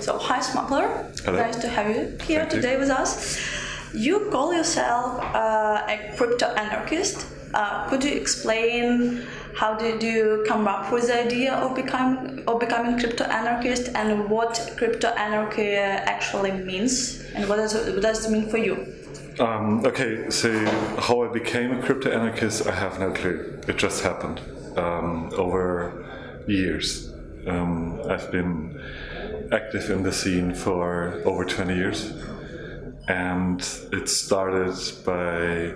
So, hi Smuggler, Hello. Nice to have you here Thank today you. with us. You call yourself a crypto-anarchist. Could you explain how did you come up with the idea of becoming crypto-anarchist and what crypto-anarchy actually means and what does it mean for you? Okay, so how I became a crypto-anarchist, I have no clue. It just happened over years. I've been active in the scene for over 20 years, and it started by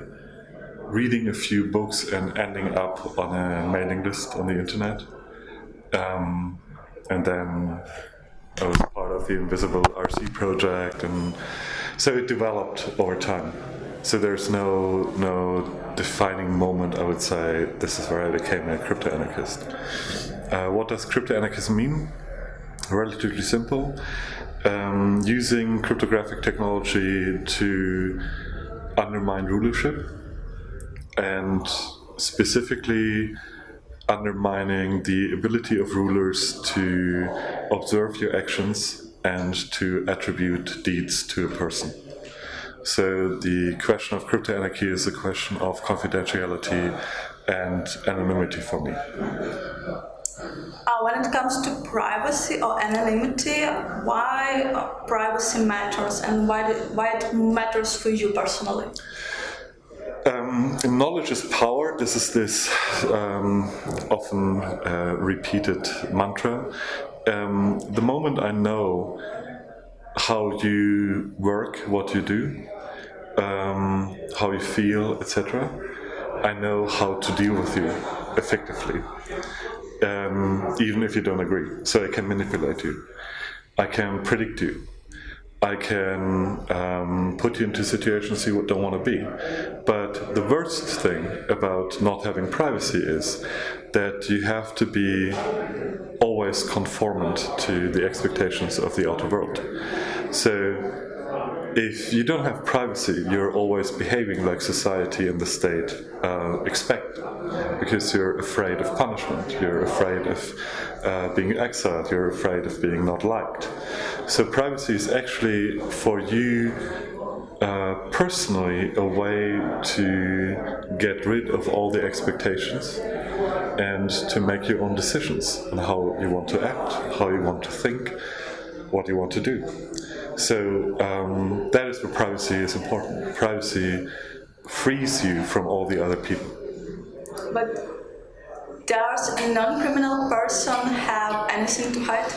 reading a few books and ending up on a mailing list on the internet. And then I was part of the Invisible RC project, and so it developed over time. So there's no defining moment, I would say, this is where I became a crypto-anarchist. What does crypto-anarchism mean? Relatively simple. Using cryptographic technology to undermine rulership, and specifically undermining the ability of rulers to observe your actions and to attribute deeds to a person. So the question of crypto-anarchy is a question of confidentiality and anonymity for me. When it comes to privacy or anonymity, why privacy matters and why it matters for you personally? Knowledge is power. This is this often repeated mantra. The moment I know how you work, what you do, how you feel, etc., I know how to deal with you effectively, even if you don't agree. So I can manipulate you. I can predict you. I can put you into situations you don't want to be. But the worst thing about not having privacy is that you have to be always conformant to the expectations of the outer world. So if you don't have privacy, you're always behaving like society and the state expect, because you're afraid of punishment, you're afraid of being exiled, you're afraid of being not liked. So privacy is actually for you personally a way to get rid of all the expectations and to make your own decisions on how you want to act, how you want to think, what you want to do. So that is where privacy is important. Privacy frees you from all the other people. But does a non-criminal person have anything to hide?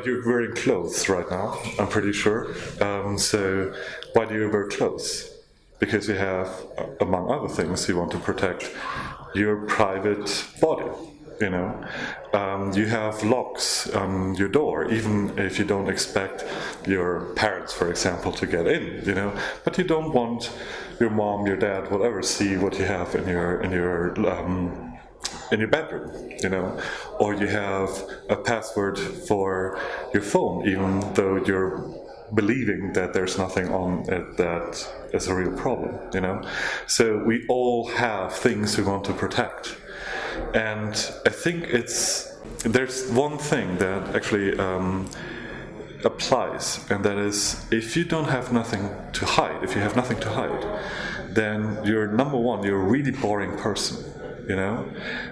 You're wearing clothes right now, I'm pretty sure. So why do you wear clothes? Because you have, among other things, you want to protect your private body. You know, you have locks on your door, even if you don't expect your parents, for example, to get in. You know, but you don't want your mom, your dad, whatever, see what you have in your bedroom. You know, or you have a password for your phone, even though you're believing that there's nothing on it that is a real problem. You know, so we all have things we want to protect. And I think there's one thing that actually applies, and that is, if you don't have nothing to hide, if you have nothing to hide, then you're number one, you're a really boring person, you know.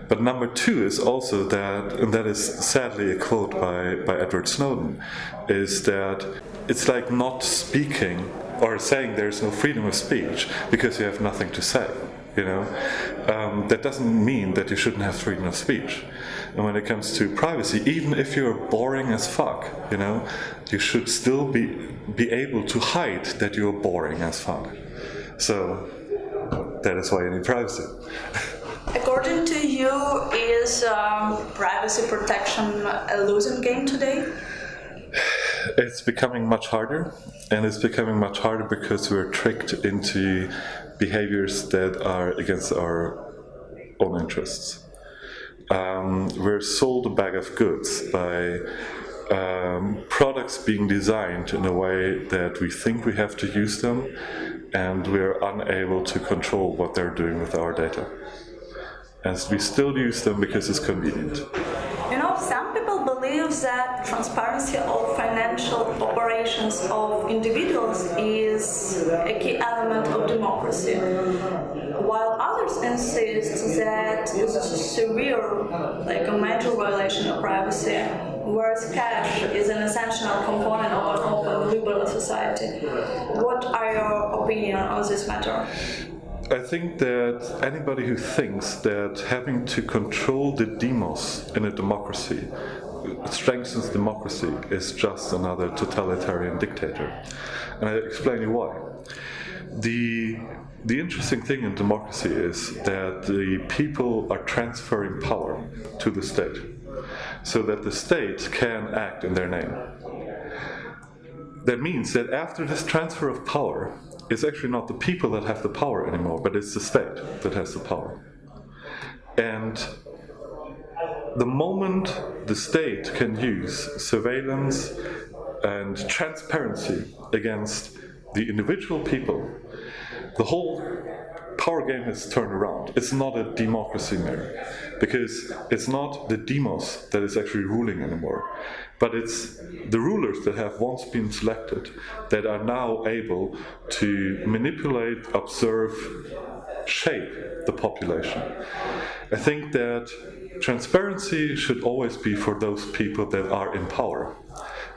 But number two is also that, and that is sadly a quote by Edward Snowden, is that it's like not speaking or saying there's no freedom of speech because you have nothing to say. You know, that doesn't mean that you shouldn't have freedom of speech. And when it comes to privacy, even if you're boring as fuck, you know, you should still be able to hide that you're boring as fuck. So that is why you need privacy. According to you, is privacy protection a losing game today? It's becoming much harder, and it's becoming much harder because we're tricked into behaviors that are against our own interests. We're sold a bag of goods by products being designed in a way that we think we have to use them, and we're unable to control what they're doing with our data. And we still use them because it's convenient. You know, some people believe believes that transparency of financial operations of individuals is a key element of democracy, while others insist that it's severe, like a major violation of privacy, whereas cash is an essential component of an open liberal society. What are your opinions on this matter? I think that anybody who thinks that having to control the demos in a democracy strengthens democracy is just another totalitarian dictator. And I explain you why. The interesting thing in democracy is that the people are transferring power to the state, so that the state can act in their name. That means that after this transfer of power, it's actually not the people that have the power anymore, but it's the state that has the power. And the moment the state can use surveillance and transparency against the individual people, the whole power game has turned around. It's not a democracy more, because it's not the demos that is actually ruling anymore, but it's the rulers that have once been selected that are now able to manipulate, observe, shape the population. I think that transparency should always be for those people that are in power.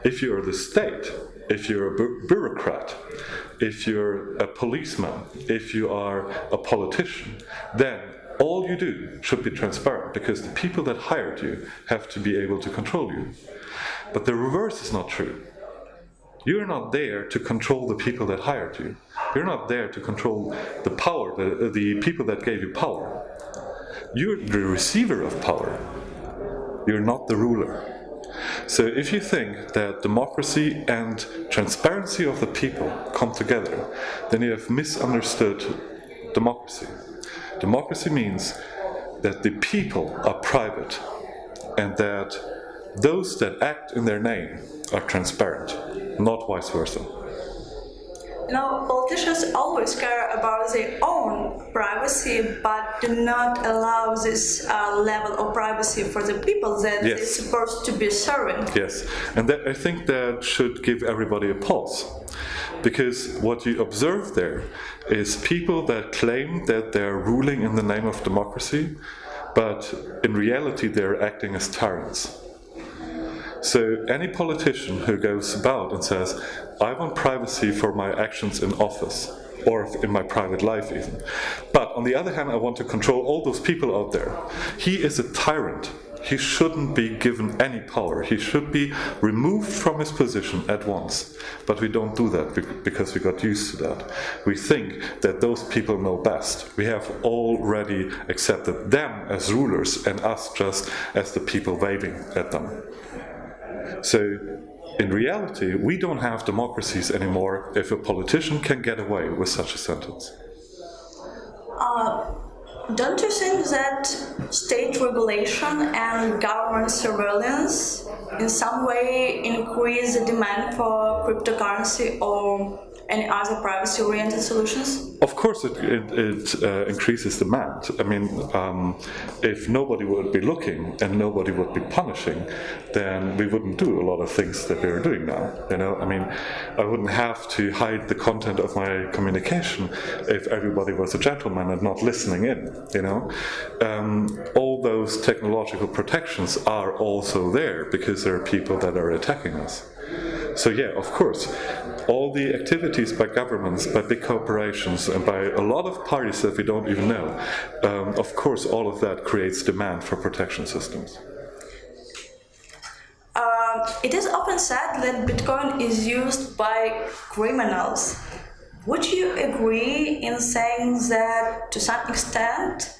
If you're the state, if you're a bureaucrat, if you're a policeman, if you are a politician, then all you do should be transparent, because the people that hired you have to be able to control you. But the reverse is not true. You're not there to control the people that hired you. You're not there to control the power, the people that gave you power. You're the receiver of power. You're not the ruler. So if you think that democracy and transparency of the people come together, then you have misunderstood democracy. Democracy means that the people are private and that those that act in their name are transparent, not vice versa. Now, politicians always care about their own privacy, but do not allow this level of privacy for the people that they're supposed to be serving. Yes, and that, I think that should give everybody a pulse. Because what you observe there is people that claim that they're ruling in the name of democracy, but in reality they're acting as tyrants. So any politician who goes about and says, I want privacy for my actions in office, or in my private life even, but on the other hand I want to control all those people out there, he is a tyrant. He shouldn't be given any power. He should be removed from his position at once. But we don't do that because we got used to that. We think that those people know best. We have already accepted them as rulers and us just as the people waving at them. So, in reality, we don't have democracies anymore if a politician can get away with such a sentence. Don't you think that state regulation and government surveillance in some way increase the demand for cryptocurrency or any other privacy-oriented solutions? Of course it increases demand. I mean, if nobody would be looking and nobody would be punishing, then we wouldn't do a lot of things that we're doing now. You know, I mean, I wouldn't have to hide the content of my communication if everybody was a gentleman and not listening in, you know. All those technological protections are also there because there are people that are attacking us. So yeah, of course, all the activities by governments, by big corporations, and by a lot of parties that we don't even know, of course all of that creates demand for protection systems. It is often said that Bitcoin is used by criminals. Would you agree in saying that to some extent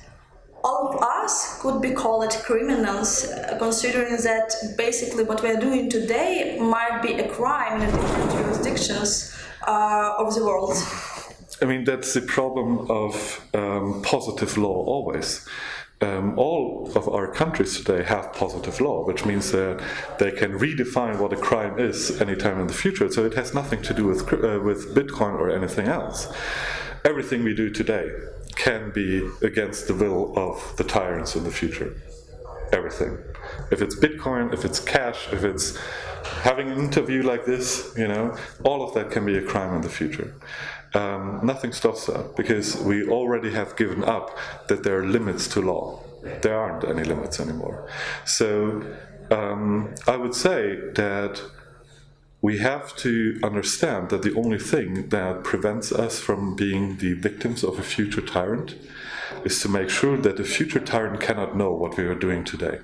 all of us could be called criminals, considering that basically what we are doing today might be a crime in different jurisdictions of the world? I mean, that's the problem of positive law always. All of our countries today have positive law, which means that they can redefine what a crime is anytime in the future. So it has nothing to do with Bitcoin or anything else. Everything we do today can be against the will of the tyrants in the future. everything. If it's Bitcoin, if it's cash, if it's having an interview like this, all of that can be a crime in the future. Nothing stops that, because we already have given up that there are limits to law. There aren't any limits anymore. So I would say that we have to understand that the only thing that prevents us from being the victims of a future tyrant is to make sure that the future tyrant cannot know what we are doing today.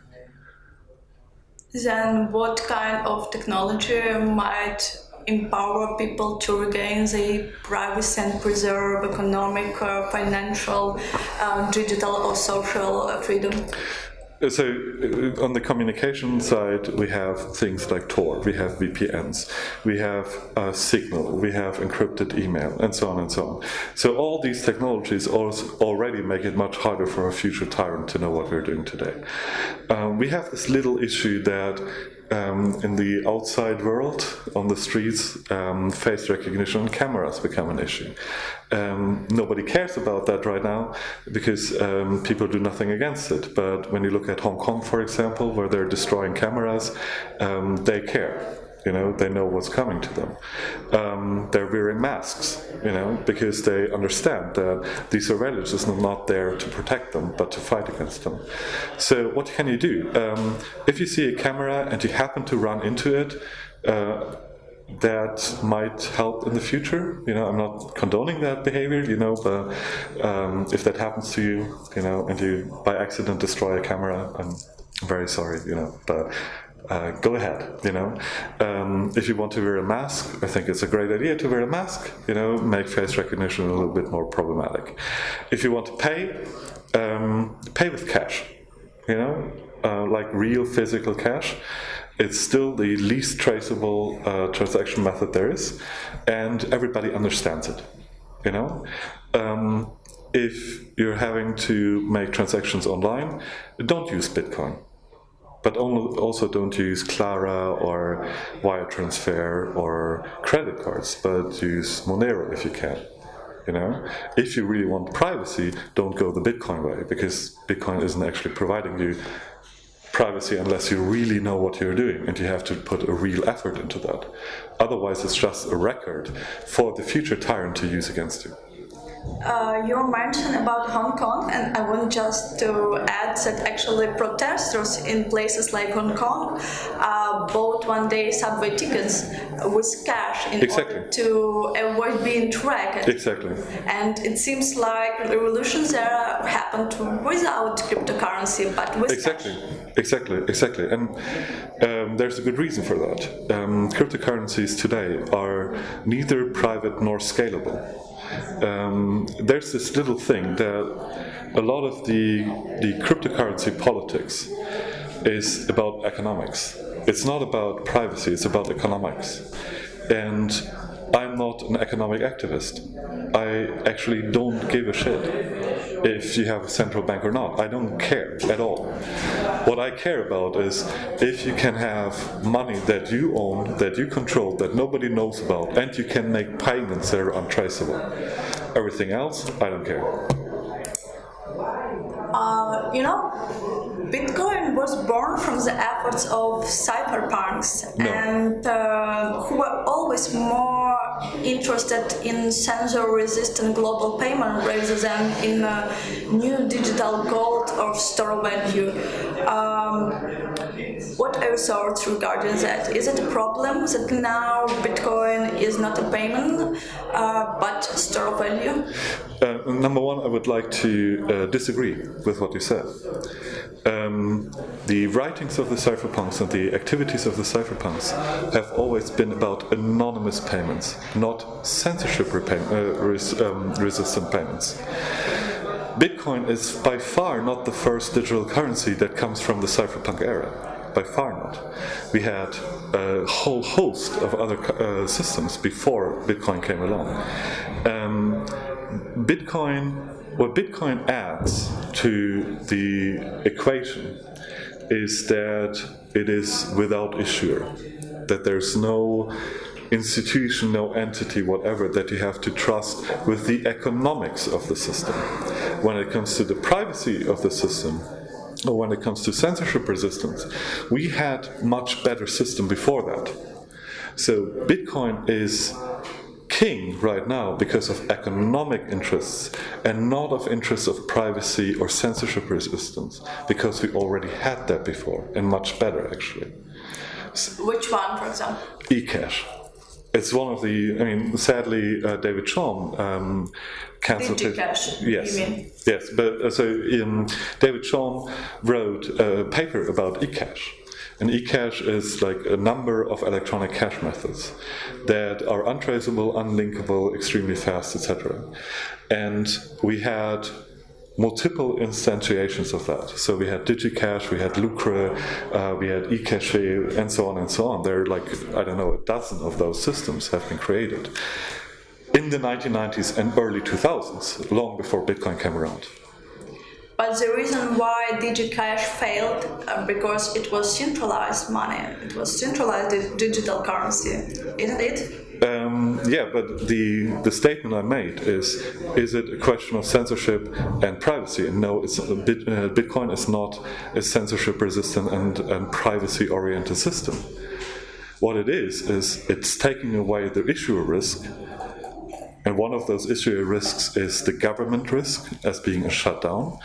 Then what kind of technology might empower people to regain their privacy and preserve economic, financial, digital or social freedom? So on the communication side, we have things like Tor, we have VPNs, we have Signal, we have encrypted email, and so on and so on. So all these technologies already make it much harder for a future tyrant to know what we're doing today. We have this little issue that in the outside world, on the streets, face recognition and cameras become an issue. Nobody cares about that right now because people do nothing against it. But when you look at Hong Kong, for example, where they're destroying cameras, they care. They know what's coming to them. They're wearing masks, because they understand that the surveillance is not there to protect them, but to fight against them. So what can you do? If you see a camera and you happen to run into it, that might help in the future. I'm not condoning that behavior, but if that happens to you, and you by accident destroy a camera, I'm very sorry, but go ahead, If you want to wear a mask, I think it's a great idea to wear a mask, make face recognition a little bit more problematic. If you want to pay with cash, like real physical cash. It's still the least traceable transaction method there is, and everybody understands it, If you're having to make transactions online, don't use Bitcoin. But also don't use Clara or wire transfer or credit cards, but use Monero if you can. If you really want privacy, don't go the Bitcoin way, because Bitcoin isn't actually providing you privacy unless you really know what you're doing, and you have to put a real effort into that. Otherwise, it's just a record for the future tyrant to use against you. You mentioned about Hong Kong, and I want just to add that actually protesters in places like Hong Kong bought one-day subway tickets with cash in order to avoid being tracked. Exactly. And it seems like the revolutions there happened without cryptocurrency, but with cash. Exactly. And there's a good reason for that. Cryptocurrencies today are neither private nor scalable. There's this little thing that a lot of the cryptocurrency politics is about economics. It's not about privacy, it's about economics. And I'm not an economic activist. I actually don't give a shit if you have a central bank or not. I don't care at all. What I care about is if you can have money that you own, that you control, that nobody knows about, and you can make payments that are untraceable. Everything else, I don't care. Bitcoin was born from the efforts of cypherpunks, and who were always more interested in censor-resistant global payment rather than in new digital gold or store value. What are your thoughts regarding that? Is it a problem that now Bitcoin is not a payment, but store value? Number one, I would like to disagree with what you said. The writings of the cypherpunks and the activities of the cypherpunks have always been about anonymous payments, not censorship-resistant payments. Bitcoin is by far not the first digital currency that comes from the cypherpunk era. By far not. We had a whole host of other systems before Bitcoin came along. What Bitcoin adds to the equation is that it is without issuer, that there's no institution, no entity, whatever, that you have to trust with the economics of the system. When it comes to the privacy of the system, or when it comes to censorship resistance, we had much better system before that. So Bitcoin is king right now because of economic interests and not of interests of privacy or censorship resistance, because we already had that before, and much better actually. Which one, for example? eCash. It's one of the, sadly, David Chaum cancelled it. DigiCash, Yes, you mean? yes. But David Chaum wrote a paper about eCash. And eCash is like a number of electronic cash methods that are untraceable, unlinkable, extremely fast, etc. And we had multiple instantiations of that. So we had DigiCash, we had Lucre, we had eCash, and so on and so on. There are like, I don't know, a dozen of those systems have been created in the 1990s and early 2000s, long before Bitcoin came around. But the reason why DigiCash failed because it was centralized money. It was centralized digital currency, isn't it? Yeah, but the statement I made is it a question of censorship and privacy? And no, Bitcoin is not a censorship-resistant and privacy-oriented system. What it is it's taking away the issuer risk. And one of those issuer risks is the government risk as being a shutdown.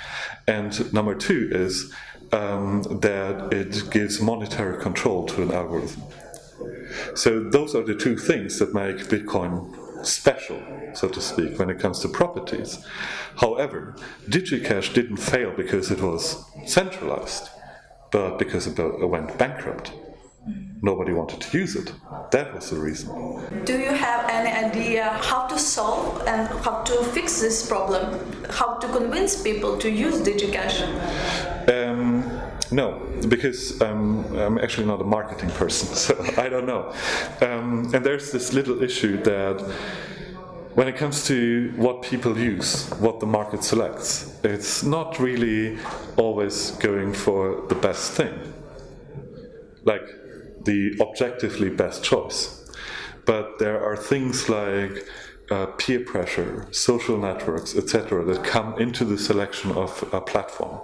And number two is that it gives monetary control to an algorithm. So those are the two things that make Bitcoin special, so to speak, when it comes to properties. However, DigiCash didn't fail because it was centralized, but because it went bankrupt. Nobody wanted to use it. That was the reason. Do you have any idea how to solve and how to fix this problem? How to convince people to use DigiCash? No, because I'm actually not a marketing person, so I don't know. And there's this little issue that when it comes to what people use, what the market selects, it's not really always going for the best thing, like the objectively best choice. But there are things like peer pressure, social networks, etc., that come into the selection of a platform.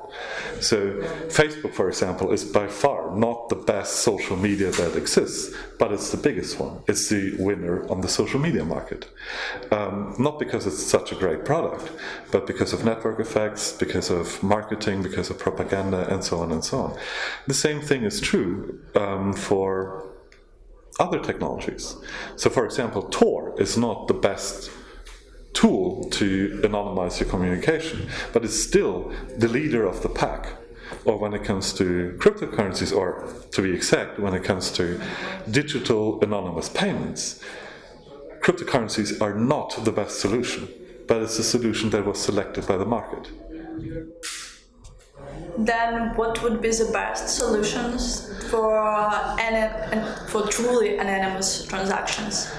So Facebook, for example, is by far not the best social media that exists, but it's the biggest one. It's the winner on the social media market. Not because it's such a great product, but because of network effects, because of marketing, because of propaganda, and so on and so on. The same thing is true for other technologies. So, for example, Tor is not the best tool to anonymize your communication, but it's still the leader of the pack. Or when it comes to cryptocurrencies, or to be exact, when it comes to digital anonymous payments, cryptocurrencies are not the best solution, but it's a solution that was selected by the market. Then what would be the best solutions for truly anonymous transactions?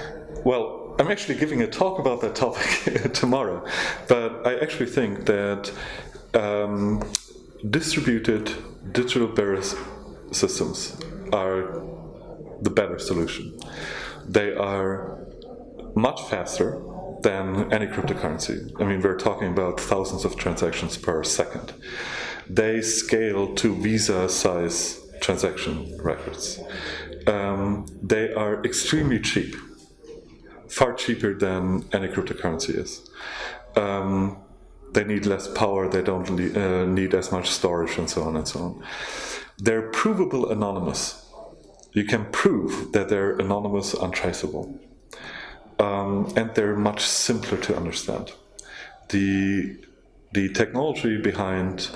Well, I'm actually giving a talk about that topic tomorrow, but I actually think that distributed digital bearer systems are the better solution. They are much faster than any cryptocurrency. I mean, we're talking about thousands of transactions per second. They scale to Visa-size transaction records. They are extremely cheap, far cheaper than any cryptocurrency is. They need less power, they don't need as much storage, and so on and so on. They're provable anonymous. You can prove that they're anonymous, untraceable. And they're much simpler to understand. The technology behind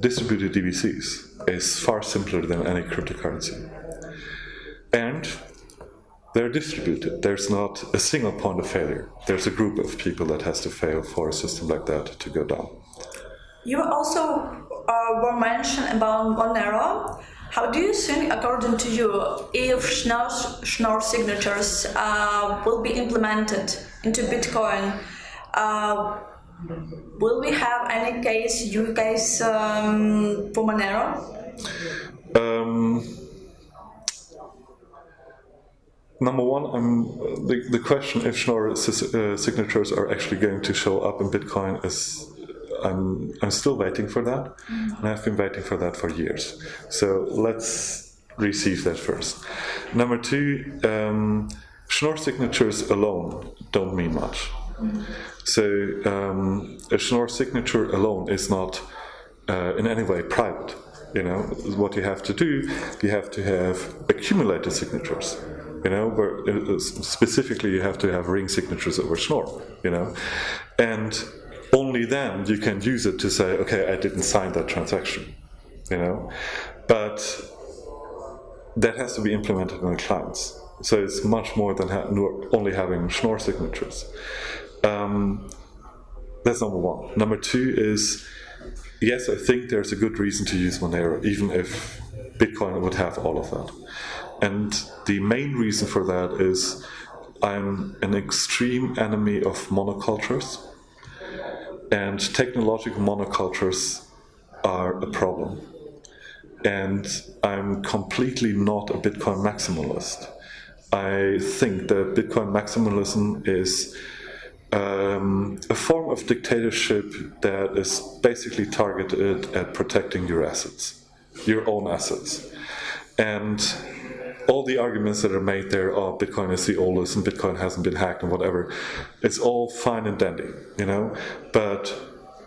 distributed DBCs is far simpler than any cryptocurrency. And they're distributed. There's not a single point of failure. There's a group of people that has to fail for a system like that to go down. You also were mentioned about Monero. How do you think, according to you, if Schnorr signatures will be implemented into Bitcoin? Will we have any use case for Monero? Number one, the question if Schnorr signatures are actually going to show up in Bitcoin is, I'm still waiting for that, and I've been waiting for that for years. So let's receive that first. Number two, Schnorr signatures alone don't mean much. So a Schnorr signature alone is not in any way private. What you have to do, you have to have accumulated signatures. Where specifically you have to have ring signatures over Schnorr. And only then you can use it to say, okay, I didn't sign that transaction. But that has to be implemented in the clients. So it's much more than only having Schnorr signatures. That's number one. Number two is, yes, I think there's a good reason to use Monero, even if Bitcoin would have all of that. And the main reason for that is I'm an extreme enemy of monocultures, and technological monocultures are a problem. And I'm completely not a Bitcoin maximalist. I think that Bitcoin maximalism is a form of dictatorship that is basically targeted at protecting your assets, your own assets. And all the arguments that are made there, Bitcoin is the oldest and Bitcoin hasn't been hacked and whatever, it's all fine and dandy, But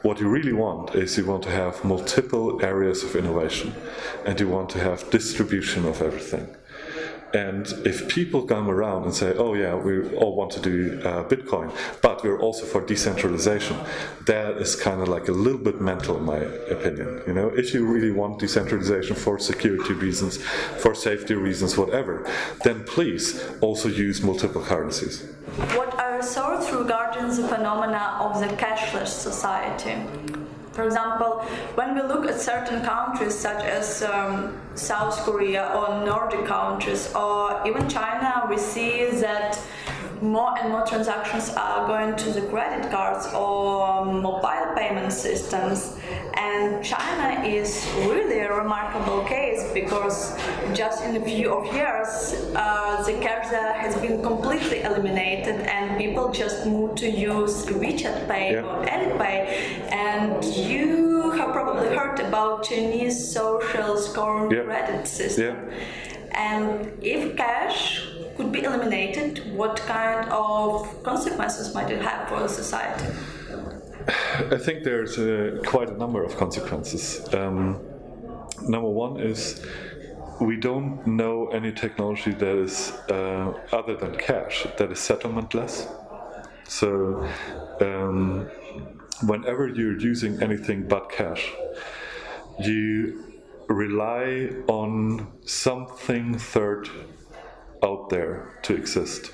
what you really want is you want to have multiple areas of innovation, and you want to have distribution of everything. And if people come around and say, oh yeah, we all want to do Bitcoin, but we're also for decentralization, that is kind of like a little bit mental in my opinion. If you really want decentralization for security reasons, for safety reasons, whatever, then please also use multiple currencies. What are your thoughts regarding the phenomena of the cashless society? For example, when we look at certain countries such as South Korea or Nordic countries or even China, we see that more and more transactions are going to the credit cards or mobile payment systems. And China is really a remarkable case because just in a few of years, the cash there has been completely eliminated and people just move to use WeChat Pay or Alipay. And you have probably heard about Chinese social scoring credit system. And if cash could be eliminated, what kind of consequences might it have for the society? I think there's quite a number of consequences. Number one is we don't know any technology that is, other than cash, that is settlementless. So whenever you're using anything but cash, you rely on something third out there to exist.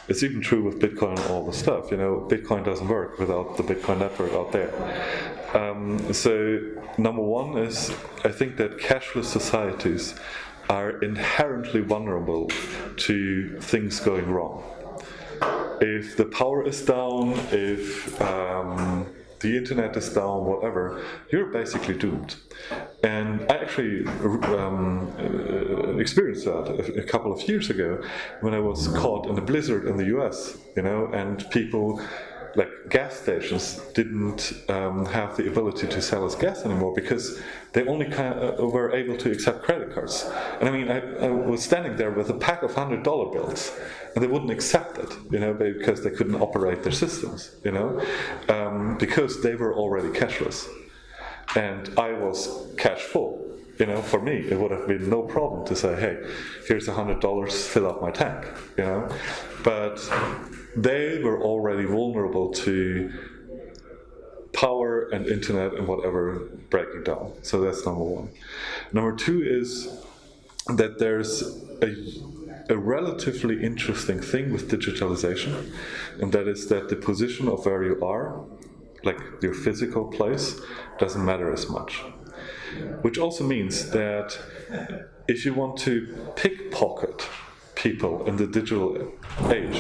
It's even true with Bitcoin and all the stuff. Bitcoin doesn't work without the Bitcoin network out there. So number one is, I think that cashless societies are inherently vulnerable to things going wrong. If the power is down, if the internet is down, whatever, you're basically doomed. And I actually experienced that a couple of years ago when I was caught in a blizzard in the US, and people, like gas stations, didn't have the ability to sell us gas anymore because they only were able to accept credit cards. And I mean, I was standing there with a pack of $100 bills, and they wouldn't accept it, because they couldn't operate their systems, because they were already cashless. And I was cash full. For me, it would have been no problem to say, hey, here's $100, fill up my tank, But they were already vulnerable to power and internet and whatever breaking down. So that's number one. Number two is that there's a relatively interesting thing with digitalization, and that is that the position of where you are, like your physical place, doesn't matter as much. Which also means that if you want to pickpocket people in the digital age,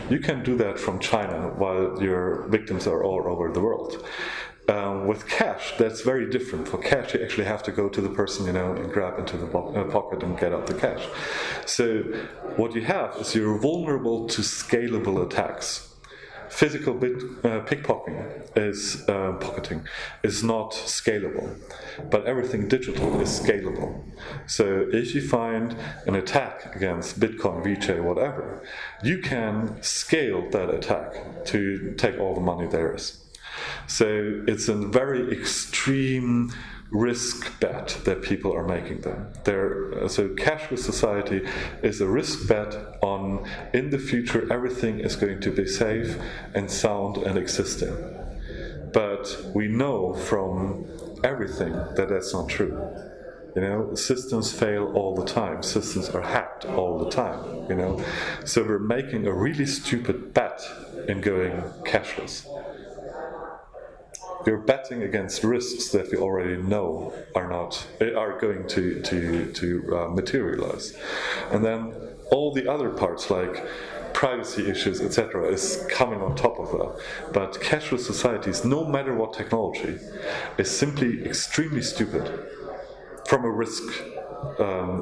you can do that from China while your victims are all over the world. With cash, that's very different. For cash, you actually have to go to the person, and grab into the pocket and get out the cash. So what you have is you're vulnerable to scalable attacks. physical pocketing is not scalable, but everything digital is scalable. So if you find an attack against Bitcoin, VeChain, whatever, you can scale that attack to take all the money there is. So it's a very extreme risk bet that people are making them. So Cashless Society is a risk bet on, in the future, everything is going to be safe and sound and existing. But we know from everything that that's not true. Systems fail all the time. Systems are hacked all the time. So we're making a really stupid bet in going cashless. You're betting against risks that we already know are going to materialize, and then all the other parts like privacy issues, etc., is coming on top of that. But cashless societies, no matter what technology, is simply extremely stupid from a risk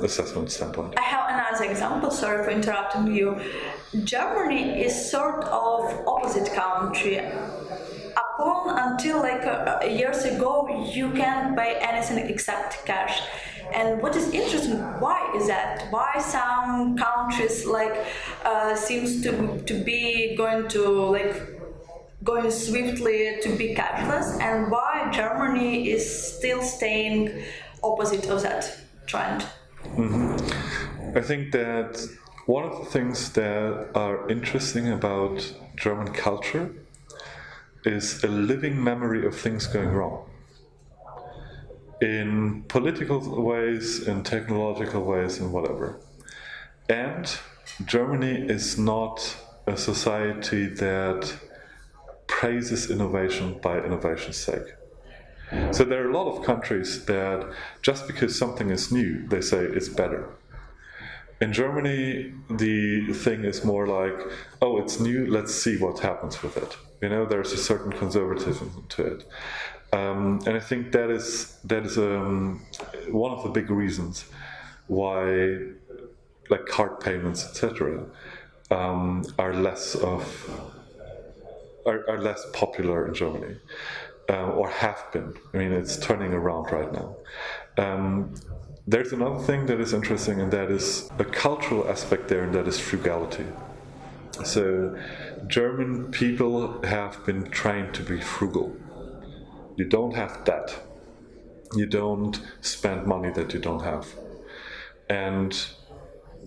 assessment standpoint. I have another example, sorry for interrupting you. Germany is sort of opposite country. Until years ago, you can't buy anything except cash. And what is interesting, why is that? Why some countries seems to be going swiftly to be cashless, and why Germany is still staying opposite of that trend? Mm-hmm. I think that one of the things that are interesting about German culture is a living memory of things going wrong. In political ways, in technological ways, and whatever. And Germany is not a society that praises innovation by innovation's sake. So there are a lot of countries that just because something is new, they say it's better. In Germany, the thing is more like, oh, it's new, let's see what happens with it. There's a certain conservatism to it. And I think that is one of the big reasons why card payments, etc., are less popular in Germany, or have been. It's turning around right now. There's another thing that is interesting, and that is a cultural aspect there, and that is frugality. So German people have been trained to be frugal. You don't have debt. You don't spend money that you don't have. And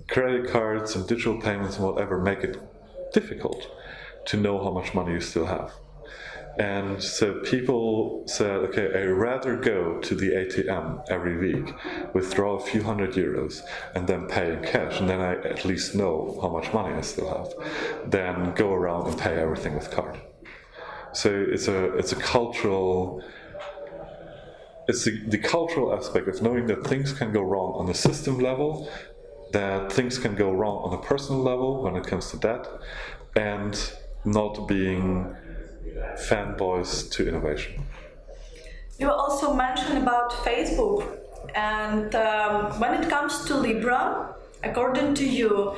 credit cards and digital payments and whatever make it difficult to know how much money you still have. And so people said, okay, I'd rather go to the ATM every week, withdraw a few €100 and then pay in cash, and then I at least know how much money I still have, than go around and pay everything with card. So it's a cultural, it's the cultural aspect of knowing that things can go wrong on the system level, that things can go wrong on a personal level when it comes to that, and not being fanboys to innovation. You also mentioned about Facebook, and when it comes to Libra, according to you,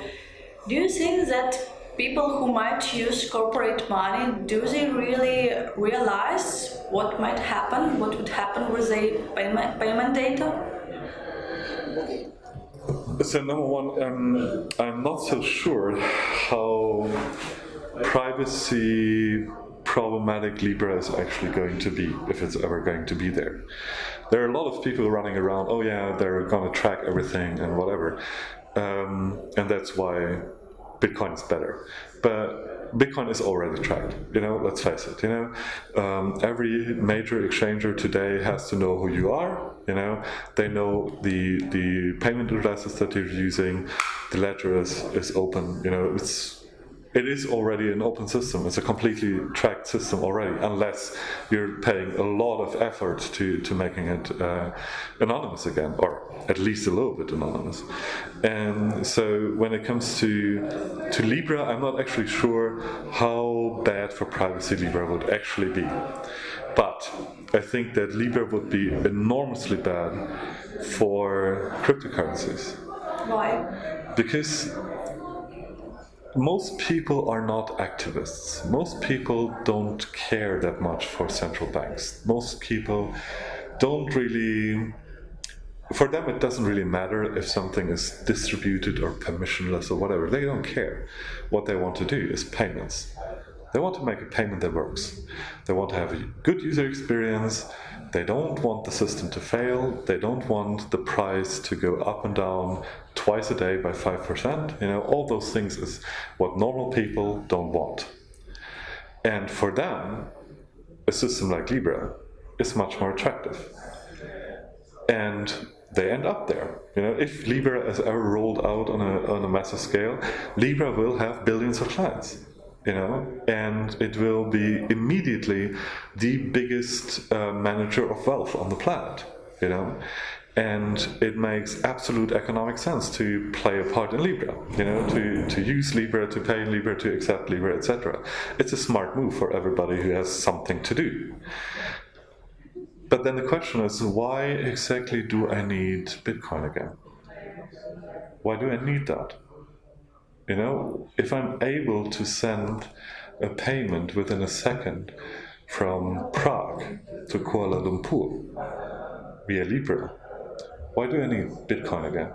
do you think that people who might use corporate money, do they really realize what might happen, what would happen with the payment data? So number one, I'm not so sure how privacy problematic Libra is actually going to be, if it's ever going to be there. There are a lot of people running around, oh yeah, they're going to track everything and whatever, and that's why Bitcoin is better. But Bitcoin is already tracked, let's face it, every major exchanger today has to know who you are, they know the payment addresses that you're using, the ledger is open, it is already an open system. It's a completely tracked system already, unless you're paying a lot of effort to making it anonymous again, or at least a little bit anonymous. And so when it comes to Libra, I'm not actually sure how bad for privacy Libra would actually be. But I think that Libra would be enormously bad for cryptocurrencies. Why? Because most people are not activists. Most people don't care that much for central banks. Most people don't really, for them it doesn't really matter if something is distributed or permissionless or whatever. They don't care. What they want to do is payments. They want to make a payment that works. They want to have a good user experience. They don't want the system to fail. They don't want the price to go up and down twice a day by 5%. All those things is what normal people don't want. And for them, a system like Libra is much more attractive. And they end up there. If Libra is ever rolled out on a massive scale, Libra will have billions of clients. And it will be immediately the biggest manager of wealth on the planet, and it makes absolute economic sense to play a part in Libra, to use Libra, to pay in Libra, to accept Libra, etc. It's a smart move for everybody who has something to do. But then the question is, why exactly do I need Bitcoin again? Why do I need that? If I'm able to send a payment within a second from Prague to Kuala Lumpur via Libra, why do I need Bitcoin again?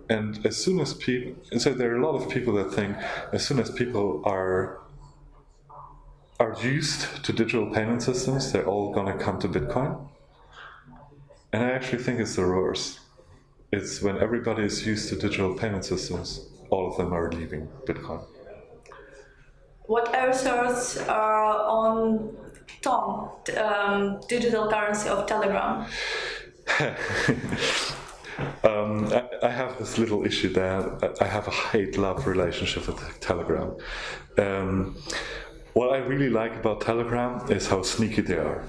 And as soon as people, so there are a lot of people that think as soon as people are used to digital payment systems, they're all going to come to Bitcoin. And I actually think it's the reverse. It's when everybody is used to digital payment systems, all of them are leaving Bitcoin. What are your thoughts on Tom, digital currency of Telegram? I have this little issue there. I have a hate-love relationship with Telegram. What I really like about Telegram is how sneaky they are.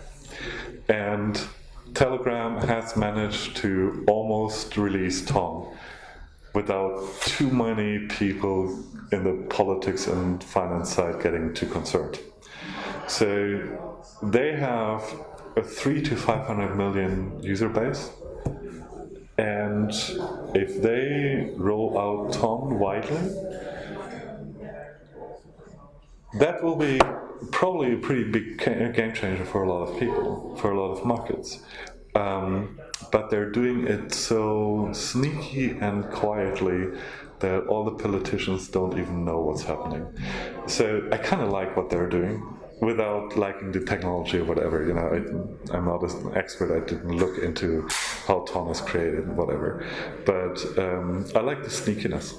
And Telegram has managed to almost release Tom without too many people in the politics and finance side getting too concerned. So they have a 300 to 500 million user base, and if they roll out Tom widely, that will be probably a pretty big game changer for a lot of people, for a lot of markets. But they're doing it so sneaky and quietly that all the politicians don't even know what's happening. So I kind of like what they're doing without liking the technology or whatever. I'm not an expert. I didn't look into how Tom is created and whatever. But I like the sneakiness.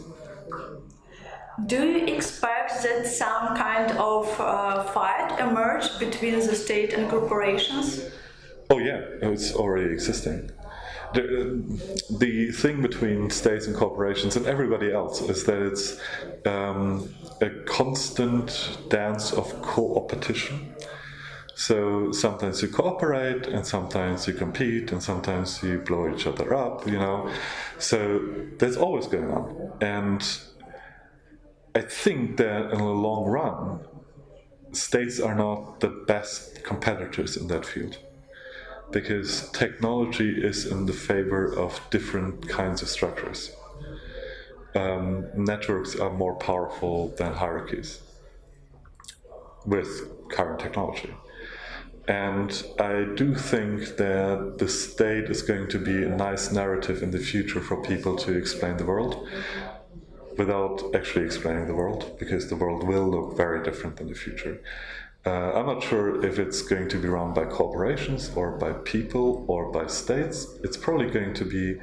Do you expect that some kind of fight emerge between the state and corporations? Oh yeah, it's already existing. The thing between states and corporations and everybody else is that it's a constant dance of co-opetition. So sometimes you cooperate, and sometimes you compete, and sometimes you blow each other up, So that's always going on. And I think that in the long run, states are not the best competitors in that field, because technology is in the favor of different kinds of structures. Networks are more powerful than hierarchies with current technology. And I do think that the state is going to be a nice narrative in the future for people to explain the world without actually explaining the world, because the world will look very different in the future. I'm not sure if it's going to be run by corporations or by people or by states. It's probably going to be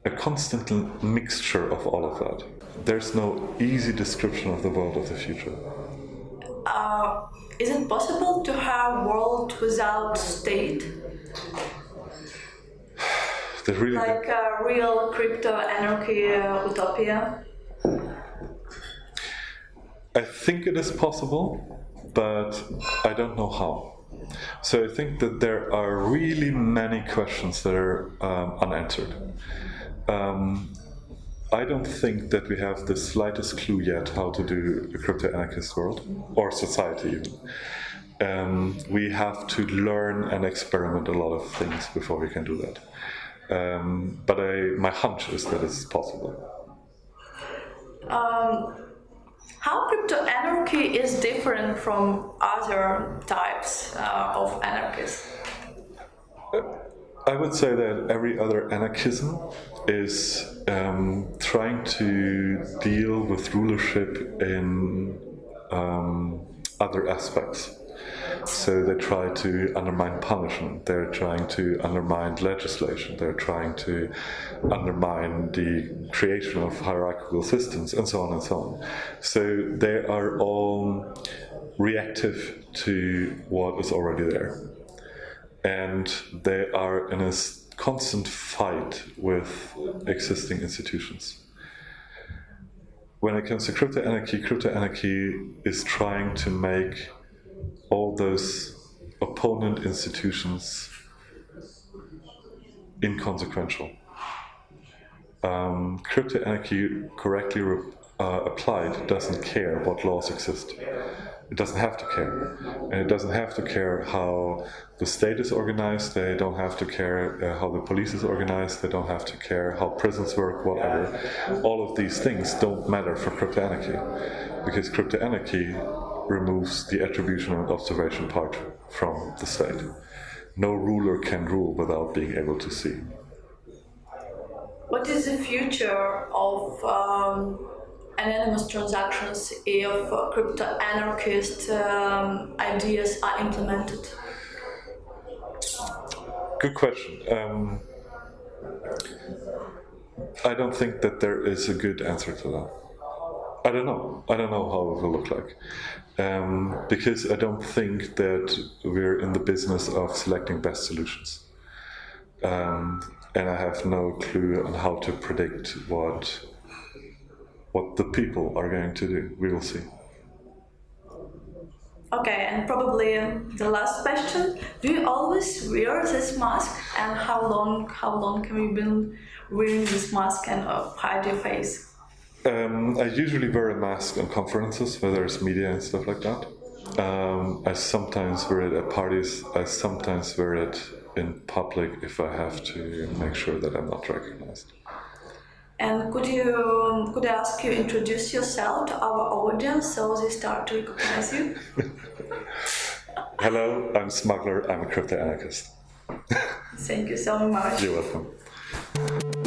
a constant mixture of all of that. There's no easy description of the world of the future. Is it possible to have a world without state? Like a real crypto-anarchy utopia? I think it is possible, but I don't know how. So I think that there are really many questions that are unanswered. I don't think that we have the slightest clue yet how to do a crypto-anarchist world, or society even. We have to learn and experiment a lot of things before we can do that. But my hunch is that it's possible. How crypto-anarchy is different from other types of anarchists? I would say that every other anarchism is trying to deal with rulership in other aspects. So they try to undermine punishment, they're trying to undermine legislation, they're trying to undermine the creation of hierarchical systems, and so on and so on. So they are all reactive to what is already there. And they are in a constant fight with existing institutions. When it comes to crypto-anarchy is trying to make all those opponent institutions inconsequential. Crypto-anarchy, correctly applied, doesn't care what laws exist. It doesn't have to care. And it doesn't have to care how the state is organized, they don't have to care how the police is organized, they don't have to care how prisons work, whatever. All of these things don't matter for crypto-anarchy, because crypto-anarchy removes the attribution and observation part from the state. No ruler can rule without being able to see. What is the future of anonymous transactions if crypto-anarchist ideas are implemented? Good question. I don't think that there is a good answer to that. I don't know how it will look like. Because I don't think that we're in the business of selecting best solutions. And I have no clue on how to predict what the people are going to do. We will see. Okay, and probably the last question: do you always wear this mask, and how long have you been wearing this mask and hide your face? I usually wear a mask on conferences where there's media and stuff like that. I sometimes wear it at parties. I sometimes wear it in public if I have to make sure that I'm not recognized. And could I ask you introduce yourself to our audience so they start to recognize you? Hello, I'm Smuggler. I'm a crypto-anarchist. Thank you so much. You're welcome.